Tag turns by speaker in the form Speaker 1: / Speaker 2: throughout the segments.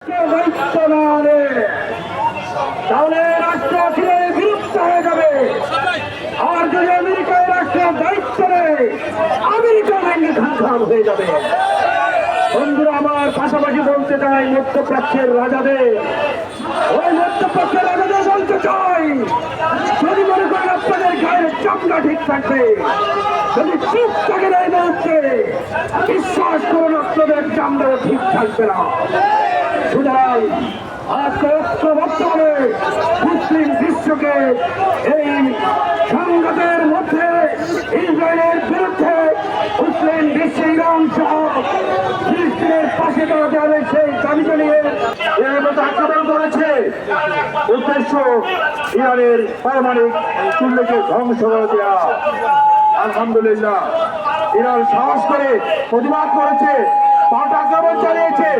Speaker 1: দায়িত্ব না নেয় তাহলে রাষ্ট্র চীনের বিরুদ্ধে হয়ে যাবে। আর যদি আমেরিকার রাষ্ট্র দায়িত্ব নেয় আমেরিকা ভেঙে খান হয়ে যাবে। বন্ধুরা আমার, পাশাপাশি বলতে চাই মধ্যপ্রাচ্যের রাজাদের, ওই মধ্যপ্রাচ্যের রাজাদের বলতে চাই, যদি মনে করেন আপনাদের গায়ের চামড়া ঠিক থাকবে, যদি চুপ থাকেন এই মুহূর্তে, বিশ্বাস করুন আপনাদের চামড়া ঠিক থাকবে না। সুতরাং আজকে ঐক্যবদ্ধ করে মুসলিম বিশ্বকে এই সংঘাতের মধ্যে ইসরায়েলের বিরুদ্ধে মুসলিম বিশ্ব ইরান সহ ফিলিস্তিনের পাশে দাঁড়াতে হবে সেই দাবিকে নিয়ে আক্রমণ করেছে। উদ্দেশ্য ইরানের পারমাণবিক চুল্লিকে ধ্বংস করে দেওয়া। আলহামদুলিল্লাহ ইরান সাহস করে প্রতিবাদ করেছে, পাল্টা আক্রমণ চালিয়েছে।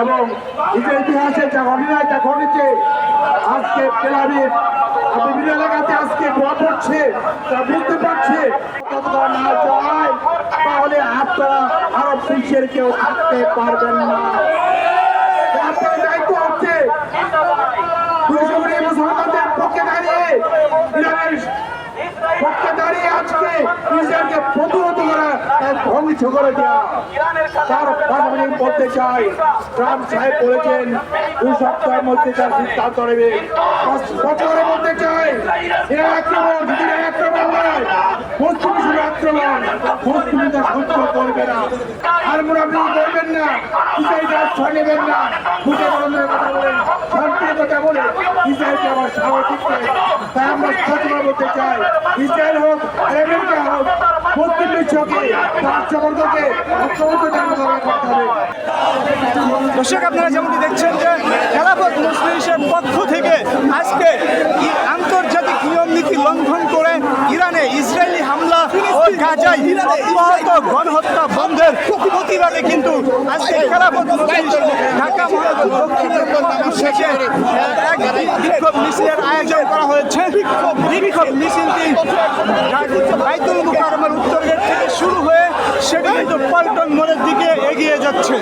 Speaker 1: এবং ইসরায়েল ইতিহাসে যা ঘটনাটা ঘটেছে, আজকে তেল আবিব বিভিন্ন এলাকাতে আজকে ধোয়া পড়ছে, তা বুঝতে পারছে না যায় তাহলে আপনারা আরব বিশ্বের কেউ থাকতে পারবেন না। আপনার দায়িত্ব হচ্ছে মুসলমানদের পক্ষে দাঁড়িয়ে, ইরানের পক্ষে দাঁড়িয়ে আজকে ইসরায়েলকে প্রতিহত করা, ধ্বংস করে দেওয়া। তার পাশাপাশি বলতে চাই, ট্রাম্প সাহেব বলেছেন 2 সপ্তাহের মধ্যে তার সিদ্ধান্ত নেবে। বছরে বলতে চাই এর আক্রমণ নয়, পশ্চিম শুধু আক্রমণ, পশ্চিম তা সহ্য করবে না। আর মুনাফিকি করবেন না, ইসরায়েলকে আশ্রয় নেবেন না, বুঝে বন্ধের কথা বলেন, শান্তির কথা বলে ইসরায়েলকে আমার স্বাভাবিক চাই। তাই আমরা সচেতন বলতে চাই, ইসরায়েল হোক আমেরিকা হোক, পশ্চিম বিশ্বকে রাষ্ট্রবর্গকে ঐক্যবদ্ধ করতে হবে।
Speaker 2: দর্শক, আপনারা যেমনটি দেখছেন যে খেলাফত মজলিসের পক্ষ থেকে আজকে আন্তর্জাতিক নিয়ম নীতি লঙ্ঘন করে ইরানে ইসরায়েলি হামলা ও গাজায় অব্যাহত গণহত্যা বন্ধের প্রতিবাদে কিন্তু আজকে খেলাফত মজলিস ঢাকা মহানগর দক্ষিণের পক্ষ থেকে এক বিক্ষোভ মিছিলের আয়োজন করা হয়েছে। বিক্ষোভ মিছিলটি বাইতুল মুকাররমের উত্তর গেট থেকে শুরু হয়ে সেটা কিন্তু পল্টন মোড়ের দিকে এগিয়ে যাচ্ছে।